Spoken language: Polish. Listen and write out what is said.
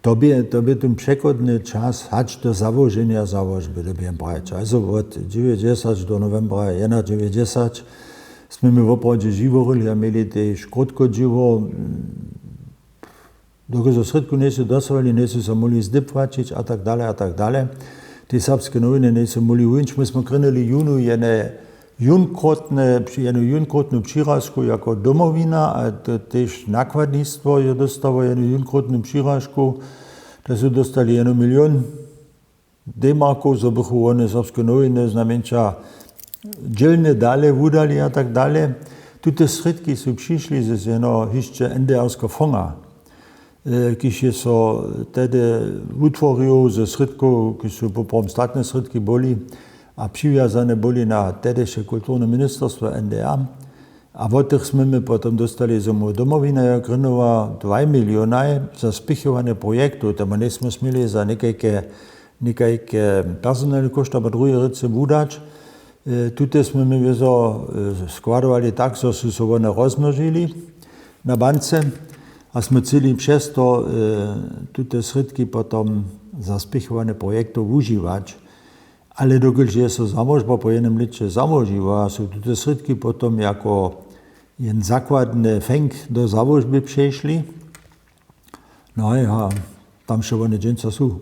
to by ten přechodný čas hač do založenia załožby dobiem brać. Also od 90 do novembra 91 sme my v opravde živorili a mieli tiež krotko živo. Dokud zo sredku nisu dosovali, nisu se mogli zdipvačić a tak dalje. Te srpske novine nisu mogli uvinč. My smo krenuli junu jednu junkrotnu přirážku jako domovina a to tež nakladnictvo je dostalo jednu junkrotnu přirážku. Da su dostali 1 milion D-markov, so bychu one srpske novine znamenča dzielne dale wudali a tak dalje. Tute sredki su přišli ze jedno hišće NDR-ska fonga, kiž je so tedy utvoril ze sredkov, kiž su poprom statne sredki boli a přiviazane boli na tedeše kulturne ministerstvo NDR. A od tých sme my potom dostali z moju domovina Jagrinova 2 milióny za spichovanie projektu. Tam nesme smeli za nekajke personálne košta, a druhé rece budač. Tute sme my skladovali tak, že sú sa one rozmnožili na bance a sme chceli přesto tute sredky potom za spichovanie projektu užívať. Ale dokud je sa zamožba po jednom liče zamoživa, sú tute sredky potom jako jen zakładny fęk do założby przeszli. No i tam się one dzień czasu.